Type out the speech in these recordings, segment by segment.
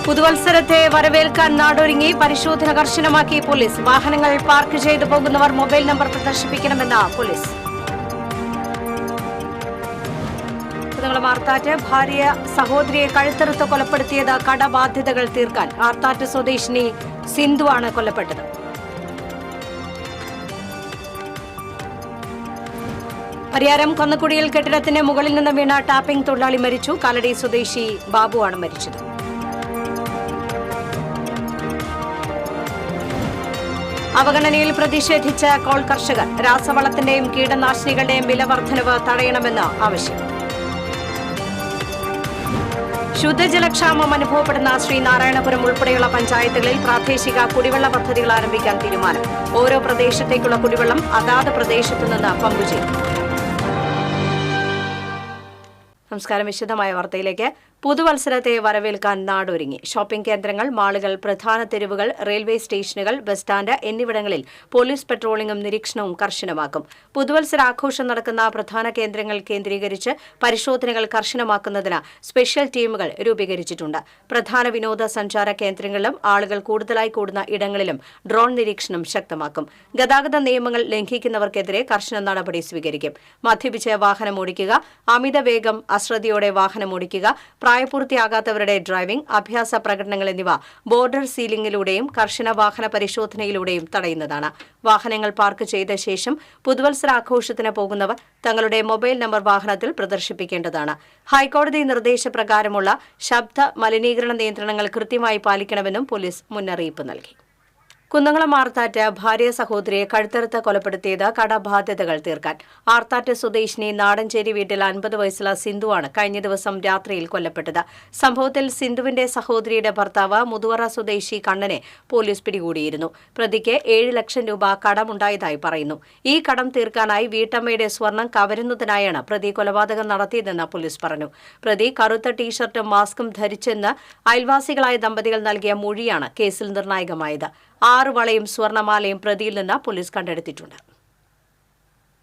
പുതുവത്സരത്തെ വരവേൽക്കാൻ നാടൊരുങ്ങി പരിശോധന കർശനമാക്കി പോലീസ്. വാഹനങ്ങൾ പാർക്ക് ചെയ്തു പോകുന്നവർ മൊബൈൽ നമ്പർ പ്രദർശിപ്പിക്കണമെന്ന് പോലീസ്. ആർത്താറ്റ് ഭാര്യ സഹോദരിയെ കഴുത്തറുത്ത് കൊലപ്പെടുത്തിയത് കടബാധ്യതകൾ തീർക്കാൻ. ആർത്താറ്റ് സ്വദേശിനി സിന്ധുവാണ് കൊല്ലപ്പെട്ടത്. പരിയാരം കൊന്നക്കുടിയിൽ കെട്ടിടത്തിന് മുകളിൽ നിന്ന് വീണ ടാപ്പിംഗ് തൊഴിലാളി മരിച്ചു. കാലടി സ്വദേശി ബാബുവാണ് മരിച്ചത്. അവഗണനയിൽ പ്രതിഷേധിച്ച കോൾ കർഷകർ. രാസവളത്തിന്റെയും കീടനാശിനികളുടെയും വില വർധനവ് തടയണമെന്ന് ആവശ്യം. ശുദ്ധജലക്ഷാമം അനുഭവപ്പെടുന്ന ശ്രീനാരായണപുരം ഉൾപ്പെടെയുള്ള പഞ്ചായത്തുകളിൽ പ്രാദേശിക കുടിവെള്ള പദ്ധതികൾ ആരംഭിക്കാൻ തീരുമാനം. ഓരോ പ്രദേശത്തേക്കുള്ള കുടിവെള്ളം അതാത് പ്രദേശത്തു നിന്ന് പമ്പ് ചെയ്യും. നമസ്കാരം. വിശദമായ വാർത്തയിലേക്ക്. പുതുവത്സരത്തെ വരവേൽക്കാൻ നാടൊരുങ്ങി. ഷോപ്പിംഗ് കേന്ദ്രങ്ങൾ, മാളുകൾ, പ്രധാന തെരുവുകൾ, റെയിൽവേ സ്റ്റേഷനുകൾ, ബസ് സ്റ്റാൻഡ് എന്നിവിടങ്ങളിൽ പോലീസ് പട്രോളിംഗും നിരീക്ഷണവും കർശനമാക്കും. പുതുവത്സരാഘോഷം നടക്കുന്ന പ്രധാന കേന്ദ്രങ്ങൾ കേന്ദ്രീകരിച്ച് പരിശോധനകൾ കർശനമാക്കുന്നതിന് സ്പെഷ്യൽ ടീമുകൾ രൂപീകരിച്ചിട്ടുണ്ട്. പ്രധാന വിനോദസഞ്ചാര കേന്ദ്രങ്ങളിലും ആളുകൾ കൂടുതലായി കൂടുന്ന ഇടങ്ങളിലും ഡ്രോൺ നിരീക്ഷണം ശക്തമാക്കും. ഗതാഗത നിയമങ്ങൾ ലംഘിക്കുന്നവർക്കെതിരെ കർശന നടപടി സ്വീകരിക്കും. മദ്യപിച്ച് വാഹനമോടിക്കുക, അമിത വേഗം, അശ്രദ്ധയോടെ വാഹനമോടിക്കുക, പ്രായപൂർത്തിയാകാത്തവരുടെ ഡ്രൈവിംഗ്, അഭ്യാസ പ്രകടനങ്ങൾ എന്നിവ ബോർഡർ സീലിംഗിലൂടെയും കർശന വാഹന പരിശോധനയിലൂടെയും തടയുന്നതാണ്. വാഹനങ്ങൾ പാർക്ക് ചെയ്ത ശേഷം പുതുവത്സരാഘോഷത്തിന് പോകുന്നവർ തങ്ങളുടെ മൊബൈൽ നമ്പർ വാഹനത്തിൽ പ്രദർശിപ്പിക്കേണ്ടതാണ്. ഹൈക്കോടതി നിർദ്ദേശപ്രകാരമുള്ള ശബ്ദ മലിനീകരണ നിയന്ത്രണങ്ങൾ കൃത്യമായി പാലിക്കണമെന്നും പോലീസ് മുന്നറിയിപ്പ് നൽകി. കുന്നംകുളം ആർത്താറ്റ് ഭാര്യ സഹോദരിയെ കഴുത്തറുത്ത് കൊലപ്പെടുത്തിയത് കടബാധ്യതകൾ തീർക്കാൻ. ആർത്താറ്റ് സ്വദേശിനി നാടഞ്ചേരി വീട്ടിൽ 50 വയസ്സുള്ള സിന്ധുവാണ് കഴിഞ്ഞ ദിവസം രാത്രിയിൽ കൊല്ലപ്പെട്ടത്. സംഭവത്തിൽ സിന്ധുവിന്റെ സഹോദരിയുടെ ഭർത്താവ് മുതുവറ സ്വദേശി കണ്ണനെ പോലീസ് പിടികൂടിയിരുന്നു. പ്രതിക്ക് 7 ലക്ഷം രൂപ കടമുണ്ടായതായി പറയുന്നു. ഈ കടം തീർക്കാനായി വീട്ടമ്മയുടെ സ്വർണം കവരുന്നതിനായാണ് പ്രതി കൊലപാതകം നടത്തിയതെന്ന് പോലീസ് പറഞ്ഞു. പ്രതി കറുത്ത ടീഷർട്ടും മാസ്കും ധരിച്ചെന്ന് അയൽവാസികളായ ദമ്പതികൾ നൽകിയ മൊഴിയാണ് കേസിൽ നിർണായകമായത്. 6 വളയും സ്വർണമാലയും പ്രതിയിൽ നിന്ന് പോലീസ് കണ്ടെടുത്തിട്ടുണ്ട്.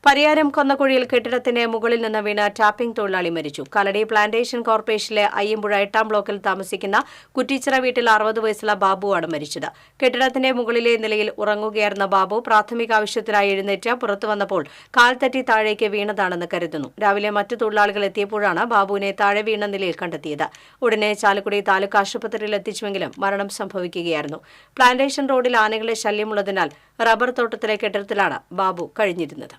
പരിയാരം കൊന്നക്കുഴിയിൽ കെട്ടിടത്തിന് മുകളിൽ നിന്ന് വീണ ടാപ്പിംഗ് തൊഴിലാളി മരിച്ചു. കാലടി പ്ലാന്റേഷൻ കോർപ്പറേഷനിലെ അയ്യമ്പുഴ 8ാം ബ്ലോക്കിൽ താമസിക്കുന്ന കുറ്റിച്ചിറ വീട്ടിൽ 60 വയസ്സുള്ള ബാബുവാണ് മരിച്ചത്. കെട്ടിടത്തിന്റെ മുകളിലെ നിലയിൽ ഉറങ്ങുകയായിരുന്ന ബാബു പ്രാഥമിക ആവശ്യത്തിനായി എഴുന്നേറ്റ് പുറത്തു വന്നപ്പോൾ കാൽ തട്ടി താഴേക്ക് വീണതാണെന്ന് കരുതുന്നു. രാവിലെ മറ്റു തൊഴിലാളികൾ എത്തിയപ്പോഴാണ് ബാബുവിനെ താഴെ വീണ നിലയിൽ കണ്ടെത്തിയത്. ഉടനെ ചാലക്കുടി താലൂക്ക് ആശുപത്രിയിൽ എത്തിച്ചുവെങ്കിലും മരണം സംഭവിക്കുകയായിരുന്നു. പ്ലാന്റേഷൻ റോഡിൽ ആനകളുടെ ശല്യമുള്ളതിനാൽ റബ്ബർ തോട്ടത്തിലെ കെട്ടിടത്തിലാണ് ബാബു കഴിഞ്ഞിരുന്നത്.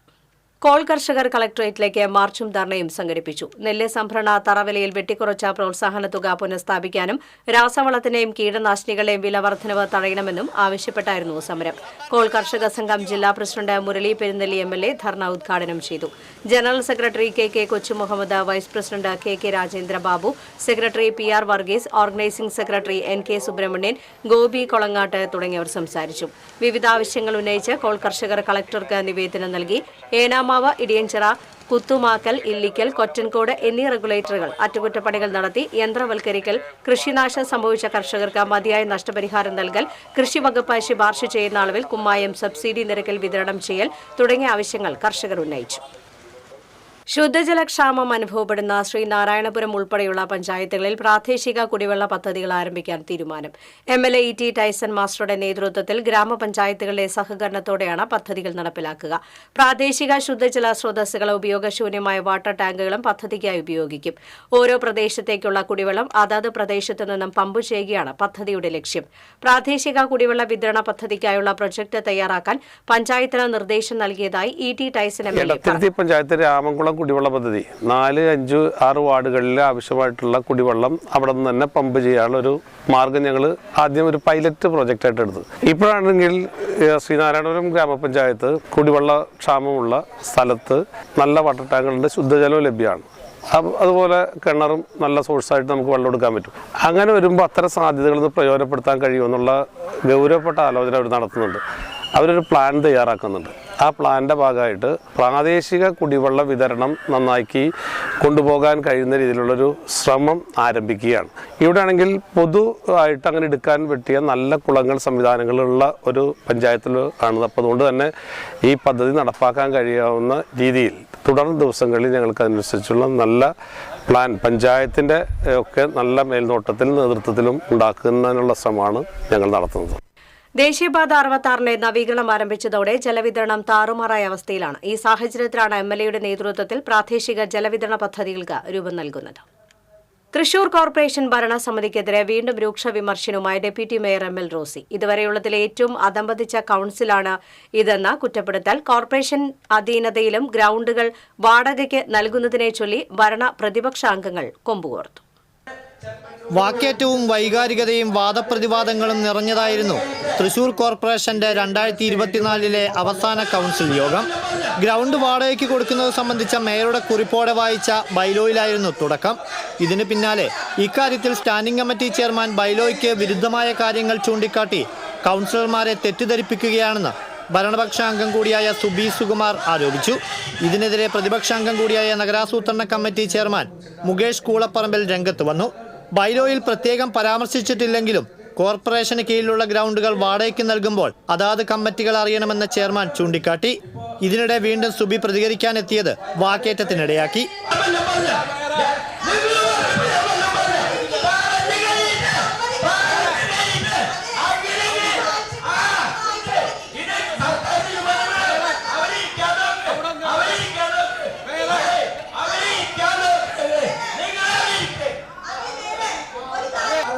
കോൾ കർഷകർ കളക്ടറേറ്റിലേക്ക് മാർച്ചും ധർണയും സംഘടിപ്പിച്ചു. നെല്ല് സംഭരണ തറവിലയിൽ വെട്ടിക്കുറച്ച പ്രോത്സാഹന തുക പുനഃസ്ഥാപിക്കാനും രാസവളത്തിന്റെയും കീടനാശിനികളുടെയും വില വർധനവ് തടയണമെന്നും ആവശ്യപ്പെട്ടായിരുന്നു സമരം. കോൾ കർഷക സംഘം ജില്ലാ പ്രസിഡന്റ് മുരളി പെരുന്നെല്ലി MLA ധർണ ഉദ്ഘാടനം ചെയ്തു. General secretary KK Kochumuhammed, vice president KK Rajendrababu, secretary PR Varghese, organizing secretary NK Subrahmanyan, Gopi Kolangatt തുടങ്ങിയവർ സംസാരിച്ചു. വിവിധ ആവശ്യങ്ങൾ ഉന്നയിച്ച് കോൾ കർഷകർ കളക്ടർക്ക് നിവേദനം നൽകി. ഏനാമാവ്, ഇടിയഞ്ചിറ, കുത്തുമാക്കൽ, ഇല്ലിക്കൽ, കൊറ്റൻകോട് എന്നീ റെഗുലേറ്ററുകൾ അറ്റകുറ്റപ്പണികൾ നടത്തി യന്ത്രവൽക്കരിക്കൽ, കൃഷിനാശം സംഭവിച്ച കർഷകർക്ക് മതിയായ നഷ്ടപരിഹാരം നൽകൽ, കൃഷിവകുപ്പ് ശുപാർശ ചെയ്യുന്ന അളവിൽ കുമ്മായം സബ്സിഡി നിരക്കിൽ വിതരണം ചെയ്യൽ തുടങ്ങിയ ആവശ്യങ്ങൾ കർഷകർ ഉന്നയിച്ചു. ശുദ്ധജലക്ഷാമം അനുഭവപ്പെടുന്ന ശ്രീനാരായണപുരം ഉൾപ്പെടെയുള്ള പഞ്ചായത്തുകളിൽ പ്രാദേശിക കുടിവെള്ള പദ്ധതികൾ ആരംഭിക്കാൻ തീരുമാനം. MLA ET ടൈസൺ മാസ്റ്ററുടെ നേതൃത്വത്തിൽ ഗ്രാമപഞ്ചായത്തുകളുടെ സഹകരണത്തോടെയാണ് പദ്ധതികൾ നടപ്പിലാക്കുക. പ്രാദേശിക ശുദ്ധജല സ്രോതസ്സുകൾ, ഉപയോഗശൂന്യമായ വാട്ടർ ടാങ്കുകളും പദ്ധതിക്കായി ഉപയോഗിക്കും. ഓരോ പ്രദേശത്തേക്കുള്ള കുടിവെള്ളം അതാത് പ്രദേശത്തു നിന്നും പമ്പ് ചെയ്യുകയാണ് പദ്ധതിയുടെ ലക്ഷ്യം. പ്രാദേശിക കുടിവെള്ള വിതരണ പദ്ധതിക്കായുള്ള പ്രൊജക്ട് തയ്യാറാക്കാൻ പഞ്ചായത്തിന് നിർദ്ദേശം നൽകിയതായി ET ടൈസൺ MLA കുടിവെള്ള പദ്ധതി 4, 5, 6 വാർഡുകളിൽ ആവശ്യമായിട്ടുള്ള കുടിവെള്ളം അവിടെ നിന്ന് തന്നെ പമ്പ് ചെയ്യാനുള്ള ഒരു മാർഗം ഞങ്ങൾ ആദ്യം ഒരു പൈലറ്റ് പ്രോജക്റ്റായിട്ട് എടുത്തു. ഇപ്പോഴാണെങ്കിൽ ശ്രീനാരായണപുരം ഗ്രാമപഞ്ചായത്ത് കുടിവെള്ള ക്ഷാമമുള്ള സ്ഥലത്ത് നല്ല വാട്ടർ ടാങ്കുകളുണ്ട്, ശുദ്ധജലവും ലഭ്യമാണ്. അതുപോലെ കിണറും നല്ല സോഴ്സായിട്ട് നമുക്ക് വെള്ളം എടുക്കാൻ പറ്റും. അങ്ങനെ വരുമ്പോൾ അത്തരം സാധ്യതകൾ പ്രയോജനപ്പെടുത്താൻ കഴിയുമെന്നുള്ള ഗൗരവപ്പെട്ട ആലോചന അവർ നടത്തുന്നുണ്ട്. അവരൊരു പ്ലാൻ തയ്യാറാക്കുന്നുണ്ട്. ആ പ്ലാനിൻ്റെ ഭാഗമായിട്ട് പ്രാദേശിക കുടിവെള്ള വിതരണം നന്നാക്കി കൊണ്ടുപോകാൻ കഴിയുന്ന രീതിയിലുള്ളൊരു ശ്രമം ആരംഭിക്കുകയാണ്. ഇവിടെ ആണെങ്കിൽ പൊതുവായിട്ട് അങ്ങനെ എടുക്കാൻ പറ്റിയ നല്ല കുളങ്ങൾ സംവിധാനങ്ങളുള്ള ഒരു പഞ്ചായത്തിൽ ആണ്. അപ്പോൾ അതുകൊണ്ട് തന്നെ ഈ പദ്ധതി നടപ്പാക്കാൻ കഴിയാവുന്ന രീതിയിൽ തുടർ ദിവസങ്ങളിൽ ഞങ്ങൾക്ക് അതിനനുസരിച്ചുള്ള നല്ല പ്ലാൻ പഞ്ചായത്തിൻ്റെ ഒക്കെ നല്ല മേൽനോട്ടത്തിൽ നേതൃത്വത്തിലും ഉണ്ടാക്കുന്നതിനുള്ള ശ്രമമാണ് ഞങ്ങൾ നടത്തുന്നത്. ദേശീയപാത 66 നവീകരണം ആരംഭിച്ചതോടെ ജലവിതരണം താറുമാറായ അവസ്ഥയിലാണ്. ഈ സാഹചര്യത്തിലാണ് MLAയുടെ നേതൃത്വത്തിൽ പ്രാദേശിക ജലവിതരണ പദ്ധതികൾക്ക് രൂപം നൽകുന്നത്. തൃശൂർ കോർപ്പറേഷൻ ഭരണസമിതിക്കെതിരെ വീണ്ടും രൂക്ഷ വിമർശനവുമായി ഡെപ്യൂട്ടി മേയർ ML റോസി. ഇതുവരെയുള്ളതിലെ ഏറ്റവും അധംപതിച്ച കൌൺസിലാണ് ഇതെന്ന കുറ്റപ്പെടുത്തൽ. കോർപ്പറേഷൻ അധീനതയിലും ഗ്രൌണ്ടുകൾ വാടകയ്ക്ക് നൽകുന്നതിനെ ചൊല്ലി ഭരണ പ്രതിപക്ഷ അംഗങ്ങൾ കൊമ്പുകോർത്തു. വാക്കേറ്റവും വൈകാരികതയും വാദപ്രതിവാദങ്ങളും നിറഞ്ഞതായിരുന്നു തൃശൂർ കോർപ്പറേഷന്റെ 2024 അവസാന കൗൺസിൽ യോഗം. ഗ്രൗണ്ട് വാടകയ്ക്ക് കൊടുക്കുന്നത് സംബന്ധിച്ച മേയറുടെ കുറിപ്പോടെ വായിച്ച ബൈലോയിലായിരുന്നു തുടക്കം. ഇതിന് പിന്നാലെ ഇക്കാര്യത്തിൽ സ്റ്റാൻഡിംഗ് കമ്മിറ്റി ചെയർമാൻ ബൈലോയ്ക്ക് വിരുദ്ധമായ കാര്യങ്ങൾ ചൂണ്ടിക്കാട്ടി കൗൺസിലർമാരെ തെറ്റിദ്ധരിപ്പിക്കുകയാണെന്ന് ഭരണപക്ഷാംഗം കൂടിയായ സുബി സുകുമാർ ആരോപിച്ചു. ഇതിനെതിരെ പ്രതിപക്ഷാംഗം കൂടിയായ നഗരാസൂത്രണ കമ്മിറ്റി ചെയർമാൻ മുകേഷ് കൂളപ്പറമ്പിൽ രംഗത്ത് വന്നു. ബൈലോയിൽ പ്രത്യേകം പരാമർശിച്ചിട്ടില്ലെങ്കിലും കോർപ്പറേഷന് കീഴിലുള്ള ഗ്രൗണ്ടുകൾ വാടകയ്ക്ക് നൽകുമ്പോൾ അതാത് കമ്മിറ്റികൾ അറിയണമെന്ന് ചെയർമാൻ ചൂണ്ടിക്കാട്ടി. ഇതിനിടെ വീണ്ടും സുബി പ്രതികരിക്കാനെത്തിയത് വാക്കേറ്റത്തിനിടയാക്കി.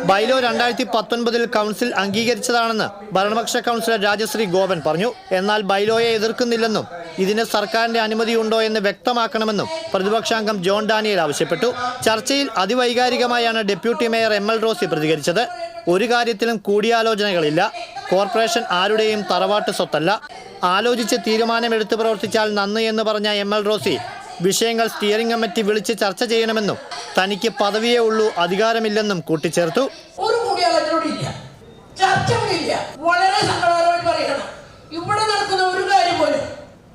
ബൈലോ 2019 കൗൺസിൽ അംഗീകരിച്ചതാണെന്ന് ഭരണപക്ഷ കൗൺസിലർ രാജശ്രീ ഗോപൻ പറഞ്ഞു. എന്നാൽ ബൈലോയെ എതിർക്കുന്നില്ലെന്നും ഇതിന് സർക്കാരിന്റെ അനുമതിയുണ്ടോ എന്ന് വ്യക്തമാക്കണമെന്നും പ്രതിപക്ഷാംഗം ജോൺ ഡാനിയൽ ആവശ്യപ്പെട്ടു. ചർച്ചയിൽ അതിവൈകാരികമായാണ് ഡെപ്യൂട്ടി മേയർ ML റോസി പ്രതികരിച്ചത്. ഒരു കാര്യത്തിലും കൂടിയാലോചനകളില്ല. കോർപ്പറേഷൻ ആരുടെയും തറവാട്ട് സ്വത്തല്ല. ആലോചിച്ച് തീരുമാനമെടുത്ത് പ്രവർത്തിച്ചാൽ നന്ന് എന്ന് പറഞ്ഞ ML റോസി വിഷയങ്ങൾ സ്റ്റിയറിംഗ് കമ്മിറ്റി വിളിച്ച് ചർച്ച ചെയ്യണമെന്നും തനിക്ക് പദവിയേ ഉള്ളൂ, അധികാരമില്ലെന്നും കൂട്ടിച്ചേർത്തു. ഒരു കൂടിയാലോചനയില്ല, ചർച്ചകളില്ല. വളരെ സങ്കടകരമായി പറയണം, ഇവിടെ നടക്കുന്ന ഒരു കാര്യം പോലും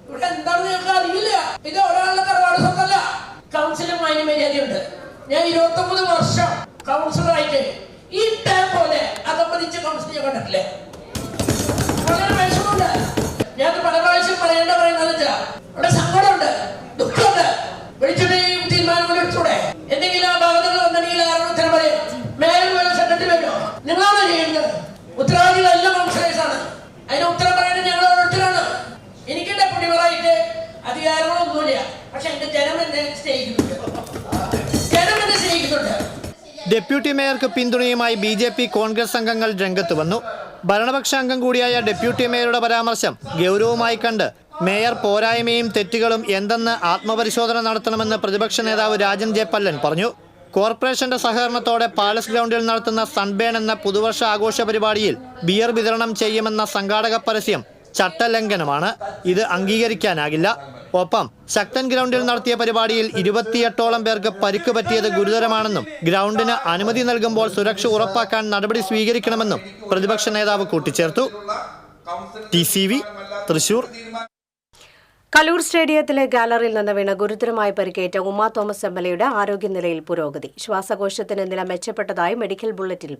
ഇവിടെ എന്താണെന്ന് ഞങ്ങൾക്ക് അറിയില്ല. ഇത് ഒരാളുടെ തറവാട് സ്വത്തല്ല. കൗൺസിലും അതിന് മര്യാദയുണ്ട്. ഞാൻ 29 വർഷം കൗൺസിലറായിട്ട് ഈ ടൈം പോലെ അതമ്പതിച്ച കൗൺസിൽ ഞാൻ കണ്ടിട്ടില്ല. വളരെ വിഷമമുണ്ട്. ഞാൻ പല പ്രാവശ്യം പറയുന്നത് വെച്ചാൽ ഇവിടെ സങ്കടമുണ്ട്, ദുഃഖമുണ്ട്. വിളിച്ചിട്ട് തീരുമാനങ്ങൾ എടുത്തൂടെ? എന്തെങ്കിലും ആ ഭാഗത്തുകൾ വന്നിട്ടുണ്ടെങ്കിൽ ആരോട് ഉത്തരം പറയും? മേലും വേണം, സെക്രട്ടറി വേണോ? നിങ്ങളാണ് ചെയ്യുന്നത്. ഉത്തരവാദികളെല്ലാം കൗൺസിലേഴ്സാണ്. അതിന് ഉത്തരം പറയുന്നത് ഞങ്ങൾ ഓരോരുത്തരാണ്. എനിക്ക് ഡെപ്യൂട്ടി മേയറായിട്ട് അധികാരങ്ങളൊന്നുമില്ല. പക്ഷെ എന്റെ ജനം എന്നെ സ്നേഹിക്കുന്നുണ്ട്. ഡെപ്യൂട്ടി മേയർക്ക് പിന്തുണയുമായി BJP കോൺഗ്രസ് അംഗങ്ങൾ രംഗത്ത് വന്നു. ഭരണപക്ഷ അംഗം കൂടിയായ ഡെപ്യൂട്ടി മേയറുടെ പരാമർശം ഗൗരവമായി കണ്ട് മേയർ പോരായ്മയും തെറ്റുകളും എന്തെന്ന് ആത്മപരിശോധന നടത്തണമെന്ന് പ്രതിപക്ഷ നേതാവ് രാജൻ ജെ പല്ലൻ പറഞ്ഞു. കോർപ്പറേഷന്റെ സഹകരണത്തോടെ പാലസ് ഗ്രൗണ്ടിൽ നടത്തുന്ന സൺബേൺ എന്ന പുതുവർഷ ആഘോഷ പരിപാടിയിൽ ബിയർ വിതരണം ചെയ്യുമെന്ന സംഘാടക പരസ്യം ചട്ടലംഘനമാണ്. ഇത് അംഗീകരിക്കാനാകില്ല. ഒപ്പം ശക്തൻ ഗ്രൗണ്ടിൽ നടത്തിയ പരിപാടിയിൽ 28ഓളം പേർക്ക് പരിക്ക് പറ്റിയത് ഗുരുതരമാണെന്നും ഗ്രൗണ്ടിന് അനുമതി നൽകുമ്പോൾ സുരക്ഷ ഉറപ്പാക്കാൻ നടപടി സ്വീകരിക്കണമെന്നും പ്രതിപക്ഷ നേതാവ് കൂട്ടിച്ചേർത്തു. TCV തൃശൂർ. കലൂർ സ്റ്റേഡിയത്തിലെ ഗാലറിയിൽ നിന്ന് വീണ് ഗുരുതരമായി പരിക്കേറ്റ ഉമാ തോമസ് MLAയുടെ ആരോഗ്യനിലയിൽ പുരോഗതി. ശ്വാസകോശത്തിന് നില മെച്ചപ്പെട്ടതായി മെഡിക്കൽ ബുള്ളറ്റിൽ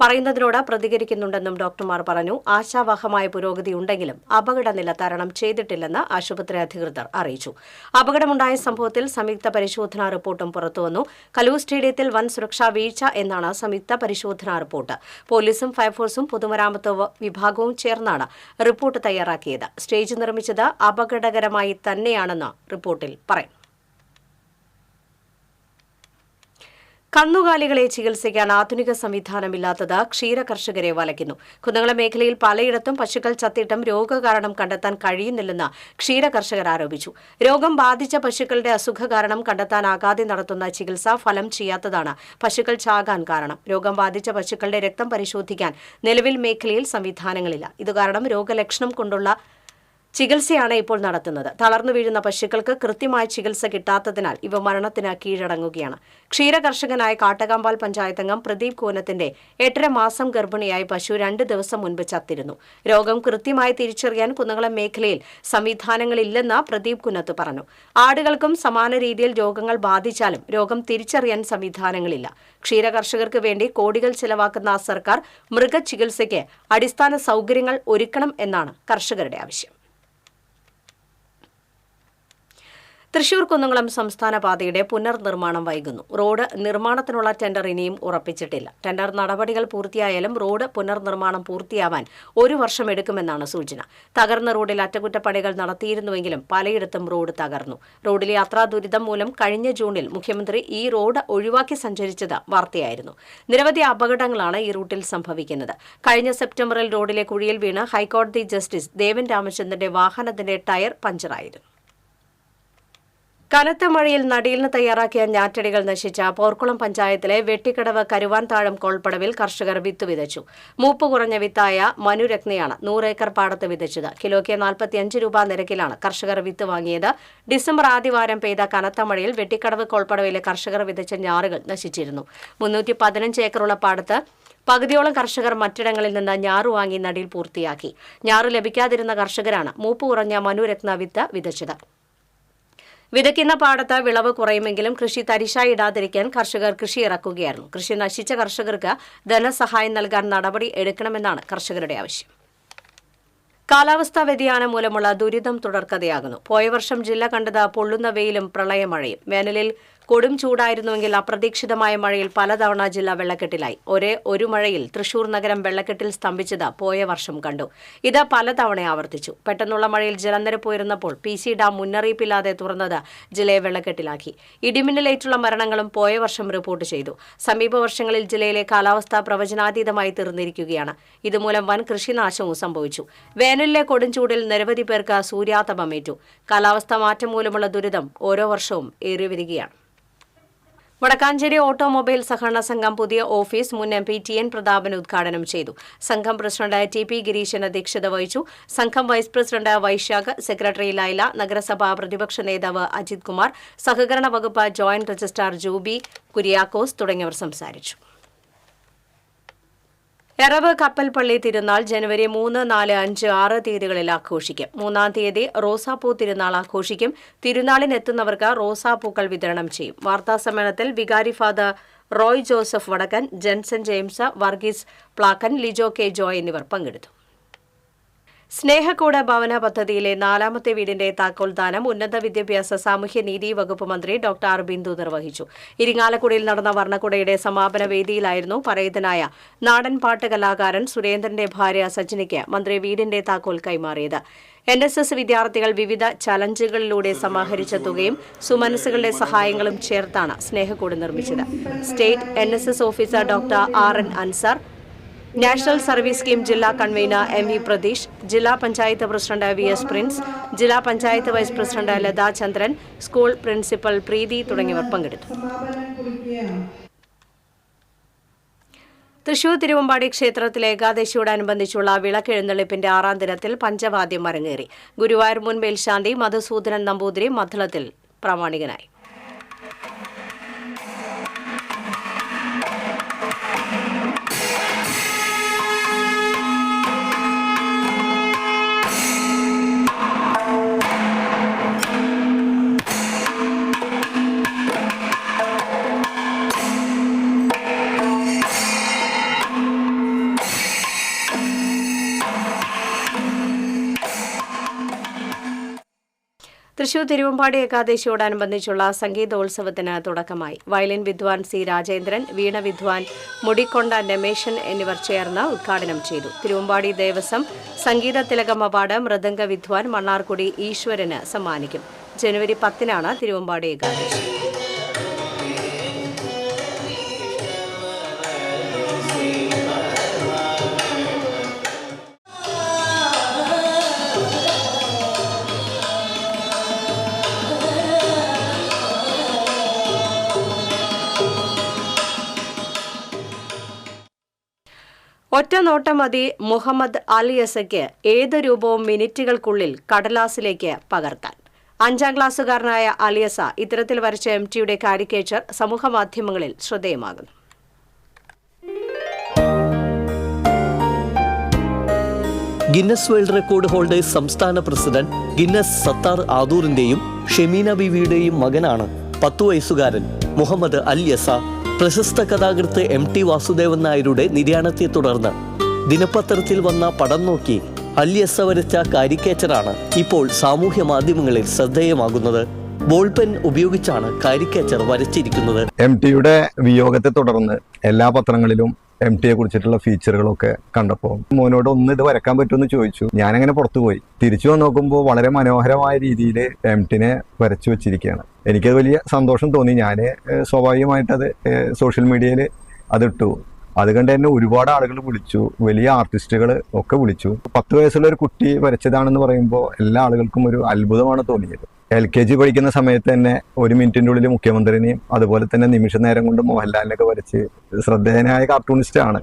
പറയുന്നതിനോട് പ്രതികരിക്കുന്നുണ്ടെന്നും ഡോക്ടർമാർ പറഞ്ഞു. ആശാവഹമായ പുരോഗതി ഉണ്ടെങ്കിലും അപകടനില തരണം ചെയ്തിട്ടില്ലെന്ന് ആശുപത്രി അധികൃതർ അറിയിച്ചു. അപകടമുണ്ടായ സംഭവത്തിൽ സംയുക്ത പരിശോധനാ റിപ്പോർട്ടും പുറത്തുവന്നു. കലൂർ സ്റ്റേഡിയത്തിൽ വൻ സുരക്ഷാ വീഴ്ച എന്നാണ് സംയുക്ത പരിശോധനാ റിപ്പോർട്ട്. പോലീസും ഫയർഫോഴ്സും പൊതുമരാമത്ത് വിഭാഗവും ചേർന്നാണ് റിപ്പോർട്ട് തയ്യാറാക്കിയത്. സ്റ്റേജ് നിർമ്മിച്ചത് അപകടകരമായി തന്നെയാണെന്ന് റിപ്പോർട്ടിൽ പറയുന്നു. കന്നുകാലികളെ ചികിത്സിക്കാൻ ആധുനിക സംവിധാനമില്ലാത്തത് ക്ഷീര കർഷകരെ വലയ്ക്കുന്നു. കുന്നംകുളം മേഖലയിൽ പലയിടത്തും പശുക്കൾ ചത്തിട്ടും രോഗകാരണം കണ്ടെത്താൻ കഴിയുന്നില്ലെന്ന് ക്ഷീര കർഷകർ ആരോപിച്ചു. രോഗം ബാധിച്ച പശുക്കളുടെ അസുഖ കാരണം കണ്ടെത്താനാകാതെ നടത്തുന്ന ചികിത്സ ഫലം ചെയ്യാത്തതാണ് പശുക്കൾ ചാകാൻ കാരണം. രോഗം ബാധിച്ച പശുക്കളുടെ രക്തം പരിശോധിക്കാൻ നിലവിൽ മേഖലയിൽ സംവിധാനങ്ങളില്ല. ഇതുകാരണം രോഗലക്ഷണം കൊണ്ടുള്ള ചികിത്സയാണ് ഇപ്പോൾ നടത്തുന്നത്. തളർന്നു വീഴുന്ന പശുക്കൾക്ക് കൃത്യമായ ചികിത്സ കിട്ടാത്തതിനാൽ ഇവ മരണത്തിന് കീഴടങ്ങുകയാണ്. ക്ഷീരകർഷകനായ കാട്ടകാമ്പാൽ പഞ്ചായത്ത് അംഗം പ്രദീപ് കൂനത്തിന്റെ 8.5 മാസം ഗർഭിണിയായ പശു 2 ദിവസം മുൻപ് ചത്തിരുന്നു. രോഗം കൃത്യമായി തിരിച്ചറിയാൻ കുന്നംകുളം മേഖലയിൽ സംവിധാനങ്ങളില്ലെന്ന് പ്രദീപ് കുന്നത്ത് പറഞ്ഞു. ആടുകൾക്കും സമാന രീതിയിൽ രോഗങ്ങൾ ബാധിച്ചാലും രോഗം തിരിച്ചറിയാൻ സംവിധാനങ്ങളില്ല. ക്ഷീരകർഷകർക്ക് വേണ്ടി കോടികൾ ചെലവാക്കുന്ന സർക്കാർ മൃഗചികിത്സയ്ക്ക് അടിസ്ഥാന സൗകര്യങ്ങൾ ഒരുക്കണം എന്നാണ് കർഷകരുടെ ആവശ്യം. തൃശൂർ കുന്നംകുളം സംസ്ഥാന പാതയുടെ പുനർനിർമ്മാണം വൈകുന്നു. റോഡ് നിർമ്മാണത്തിനുള്ള ടെൻഡർ ഇനിയും ഉറപ്പിച്ചിട്ടില്ല. ടെൻഡർ നടപടികൾ പൂർത്തിയായാലും റോഡ് പുനർനിർമ്മാണം പൂർത്തിയാവാൻ 1 വർഷം എടുക്കുമെന്നാണ് സൂചന. തകർന്ന റോഡിൽ അറ്റകുറ്റപ്പണികൾ നടത്തിയിരുന്നുവെങ്കിലും പലയിടത്തും റോഡ് തകർന്നു. റോഡിലെ യാത്രാ ദുരിതം മൂലം കഴിഞ്ഞ ജൂണിൽ മുഖ്യമന്ത്രി ഈ റോഡ് ഒഴിവാക്കി സഞ്ചരിച്ചത് വാർത്തയായിരുന്നു. നിരവധി അപകടങ്ങളാണ് ഈ റൂട്ടിൽ സംഭവിക്കുന്നത്. കഴിഞ്ഞ സെപ്റ്റംബറിൽ റോഡിലെ കുഴിയിൽ വീണ് ഹൈക്കോടതി ജസ്റ്റിസ് ദേവൻ രാമചന്ദ്രന്റെ വാഹനത്തിന്റെ ടയർ പഞ്ചറായിരുന്നു. കനത്ത മഴയിൽ നടീലിന് തയ്യാറാക്കിയ ഞാറ്റടികൾ നശിച്ച പോർക്കുളം പഞ്ചായത്തിലെ വെട്ടിക്കടവ് കരുവാൻതാഴം കോൾപ്പടവിൽ കർഷകർ വിത്ത് വിതച്ചു. മൂപ്പ് കുറഞ്ഞ വിത്തായ മനുരത്നയാണ് 100 ഏക്കർ പാടത്ത് വിതച്ചത്. കിലോയ്ക്ക് 45 രൂപ നിരക്കിലാണ് കർഷകർ വിത്ത് വാങ്ങിയത്. ഡിസംബർ ആദ്യവാരം പെയ്ത കനത്ത മഴയിൽ വെട്ടിക്കടവ് കോൾപ്പടവിലെ കർഷകർ വിതച്ച ഞാറുകൾ നശിച്ചിരുന്നു. 315 ഏക്കറുള്ള പാടത്ത് പകുതിയോളം കർഷകർ മറ്റിടങ്ങളിൽ നിന്ന് ഞാറു വാങ്ങി നടീൽ പൂർത്തിയാക്കി. ഞാറു ലഭിക്കാതിരുന്ന കർഷകരാണ് മൂപ്പ് കുറഞ്ഞ മനുരത്ന വിത്ത് വിതച്ചത്. വിതയ്ക്കുന്ന പാടത്ത് വിളവ് കുറയുമെങ്കിലും കൃഷി തരിശായി ഇടാതിരിക്കാൻ കർഷകർ കൃഷി ഇറക്കുകയായിരുന്നു. കൃഷി നശിച്ച കർഷകർക്ക് ധനസഹായം നൽകാൻ നടപടി എടുക്കണമെന്നാണ് കർഷകരുടെ ആവശ്യം. കാലാവസ്ഥാ വ്യതിയാനം മൂലമുള്ള ദുരിതം തുടർക്കഥയാകുന്നു. പോയ വർഷം ജില്ല കണ്ടത് പൊള്ളുന്ന വെയിലും പ്രളയമഴയും. വേനലിൽ കൊടും ചൂടായിരുന്നുവെങ്കിൽ അപ്രതീക്ഷിതമായ മഴയിൽ പലതവണ ജില്ല വെള്ളക്കെട്ടിലായി. ഒരു മഴയിൽ തൃശൂർ നഗരം വെള്ളക്കെട്ടിൽ സ്തംഭിച്ചത് പോയ വർഷം കണ്ടു. ഇത് പലതവണ ആവർത്തിച്ചു. പെട്ടെന്നുള്ള മഴയിൽ ജലനിരപ്പ് ഉയർന്നപ്പോൾ PC ഡാം മുന്നറിയിപ്പില്ലാതെ തുറന്നത് ജില്ലയെ വെള്ളക്കെട്ടിലാക്കി. ഇടിമിന്നലേറ്റുള്ള മരണങ്ങളും പോയ വർഷം റിപ്പോർട്ട് ചെയ്തു. സമീപ വർഷങ്ങളിൽ ജില്ലയിലെ കാലാവസ്ഥ പ്രവചനാതീതമായി തീർന്നിരിക്കുകയാണ്. ഇതുമൂലം വൻ കൃഷിനാശവും സംഭവിച്ചു. വേനലിലെ കൊടുംചൂടിൽ നിരവധി പേർക്ക് സൂര്യാതപമേറ്റു. കാലാവസ്ഥാ മാറ്റം മൂലമുള്ള ദുരിതം ഓരോ വർഷവും ഏറിവരികയാണ്. വടക്കാഞ്ചേരി ഓട്ടോമൊബൈൽ സഹകരണ സംഘം പുതിയ ഓഫീസ് മുൻ MP TN പ്രതാപൻ ഉദ്ഘാടനം ചെയ്തു. സംഘം പ്രസിഡന്റ് TP ഗിരീശൻ അധ്യക്ഷത വഹിച്ചു. സംഘം vice president Vysakh, secretary Laila, നഗരസഭാ പ്രതിപക്ഷ നേതാവ് അജിത് കുമാർ, സഹകരണ വകുപ്പ് ജോയിന്റ് രജിസ്ട്രാർ ജൂബി കുര്യാക്കോസ് തുടങ്ങിയവർ സംസാരിച്ചു. എറവ് കപ്പൽപ്പള്ളി തിരുനാൾ ജനുവരി 3, 4, 5, 6 തീയതികളിൽ ആഘോഷിക്കും. 3-ാം തീയതി റോസാപ്പൂ തിരുനാൾ ആഘോഷിക്കും. തിരുനാളിനെത്തുന്നവർക്ക് റോസാപ്പൂക്കൾ വിതരണം ചെയ്യും. വാർത്താസമ്മേളനത്തിൽ വികാരി ഫാദർ റോയ് ജോസഫ് വടക്കൻ, ജെൻസൺ ജെയിംസ്, വർഗീസ് പ്ലാക്കൻ, ലിജോ കെ ജോയ് എന്നിവർ പങ്കെടുത്തു. സ്നേഹക്കൂട് ഭവന പദ്ധതിയിലെ 4ാമത്തെ വീടിന്റെ താക്കോൽദാനം ഉന്നത വിദ്യാഭ്യാസ സാമൂഹ്യനീതി വകുപ്പ് മന്ത്രി ഡോക്ടർ ബിന്ദു നിർവഹിച്ചു. ഇരിങ്ങാലക്കുടയിൽ നടന്ന വർണ്ണക്കുടയുടെ സമാപന വേദിയിലായിരുന്നു പറയതനായ നാടൻ പാട്ട് കലാകാരൻ സുരേന്ദ്രന്റെ ഭാര്യ സജിനിക്ക് മന്ത്രി വീടിന്റെ താക്കോൽ കൈമാറിയത്. NSS വിദ്യാർത്ഥികൾ വിവിധ ചലഞ്ചുകളിലൂടെ സമാഹരിച്ച തുകയും സുമനസ്സുകളുടെ സഹായങ്ങളും ചേർത്താണ് സ്നേഹക്കൂട് നിർമ്മിച്ചത്. State NSS officer doctor RN Ansar, national service scheme ജില്ലാ കൺവീനർ MV പ്രതീഷ്, ജില്ലാ പഞ്ചായത്ത് പ്രസിഡന്റ് VS പ്രിൻസ്, ജില്ലാ പഞ്ചായത്ത് വൈസ് പ്രസിഡന്റ് ലതാ ചന്ദ്രൻ, സ്കൂൾ പ്രിൻസിപ്പൽ പ്രീതി തുടങ്ങിയവർ പങ്കെടുത്തു. തൃശൂർ തിരുവമ്പാടി ക്ഷേത്രത്തിലെ ഏകാദശിയോടനുബന്ധിച്ചുള്ള വിളക്കെഴുന്നള്ളിപ്പിന്റെ 6ാം ദിനത്തിൽ പഞ്ചവാദ്യം അരങ്ങേറി. ഗുരുവായൂർ മുൻ മേൽശാന്തി മധുസൂദനൻ നമ്പൂതിരി മദ്ദളത്തിൽ പ്രാമാണികനായി. തൃശൂർ തിരുവമ്പാടി ഏകാദശിയോടനുബന്ധിച്ചുള്ള സംഗീതോത്സവത്തിന് തുടക്കമായി. വയലിൻ വിദ്വാൻ C രാജേന്ദ്രൻ, വീണ വിദ്വാൻ മുടിക്കൊണ്ട രമേശൻ എന്നിവർ ചേർന്ന് ഉദ്ഘാടനം ചെയ്തു. തിരുവമ്പാടി ദേവസ്വം സംഗീത തിലകം അവാർഡ് മൃദംഗ വിദ്വാൻ മണ്ണാർക്കുടി ഈശ്വരന് സമ്മാനിക്കും. ജനുവരി 10-നാണ് തിരുവമ്പാടി ഏകാദശി. ഒറ്റ നോട്ടം മതി മുഹമ്മദ് അലിയസയ്ക്ക് ഏത് രൂപവും മിനിറ്റുകൾക്കുള്ളിൽ കടലാസിലേക്ക് പകർത്താൻ. 5ാം ക്ലാസ്സുകാരനായ അലിയസ ഇത്തരത്തിൽ വരച്ച MTയുടെ കാരിക്കേച്ചർ സമൂഹമാധ്യമങ്ങളിൽ ശ്രദ്ധേയമാകുന്നു. ഗിന്നസ് വേൾഡ് റെക്കോർഡ് ഹോൾഡേഴ്സ് സംസ്ഥാന പ്രസിഡന്റ് ഗിന്നസ് സത്താർ ആദൂറിന്റെയും ഷെമീന ബീവിയുടെയും മകനാണ് 10 വയസ്സുകാരൻ മുഹമ്മദ് അലിയസ. പ്രശസ്ത കഥാകൃത്ത് MT വാസുദേവൻ നായരുടെ നിര്യാണത്തെ തുടർന്ന് ദിനപത്രത്തിൽ വന്ന പടം നോക്കി അലിയസ വരച്ച കാരിക്കേച്ചറാണ് ഇപ്പോൾ സാമൂഹ്യ മാധ്യമങ്ങളിൽ ശ്രദ്ധേയമാകുന്നത്. ബോൾപെൻ ഉപയോഗിച്ചാണ് കാരിക്കേച്ചർ വരച്ചിരിക്കുന്നത്. MTയുടെ വിയോഗത്തെ തുടർന്ന് എല്ലാ പത്രങ്ങളിലും MTയെ കുറിച്ചിട്ടുള്ള ഫീച്ചറുകളൊക്കെ കണ്ടപ്പോൾ മോനോട് ഒന്ന് ഇത് വരക്കാൻ പറ്റുമെന്ന് ചോദിച്ചു. ഞാനങ്ങനെ പുറത്തുപോയി. തിരിച്ചു വന്ന് നോക്കുമ്പോൾ വളരെ മനോഹരമായ രീതിയിൽ MTനെ വരച്ചു വെച്ചിരിക്കുകയാണ്. എനിക്കത് വലിയ സന്തോഷം തോന്നി. ഞാൻ സ്വാഭാവികമായിട്ടത് സോഷ്യൽ മീഡിയയിൽ അതിട്ടു. അത് കണ്ട് എന്നെ ഒരുപാട് ആളുകൾ വിളിച്ചു, വലിയ ആർട്ടിസ്റ്റുകൾ ഒക്കെ വിളിച്ചു. 10 വയസ്സുള്ള ഒരു കുട്ടി വരച്ചതാണെന്ന് പറയുമ്പോൾ എല്ലാ ആളുകൾക്കും ഒരു അത്ഭുതമാണ് തോന്നിയത്. LKG പഠിക്കുന്ന സമയത്ത് തന്നെ 1 മിനിറ്റിൻ്റെ ഉള്ളിൽ മുഖ്യമന്ത്രിനെയും അതുപോലെ തന്നെ നിമിഷ നേരം കൊണ്ട് മോഹൻലാലിനൊക്കെ വരച്ച് ശ്രദ്ധേയനായ കാർട്ടൂണിസ്റ്റാണ്.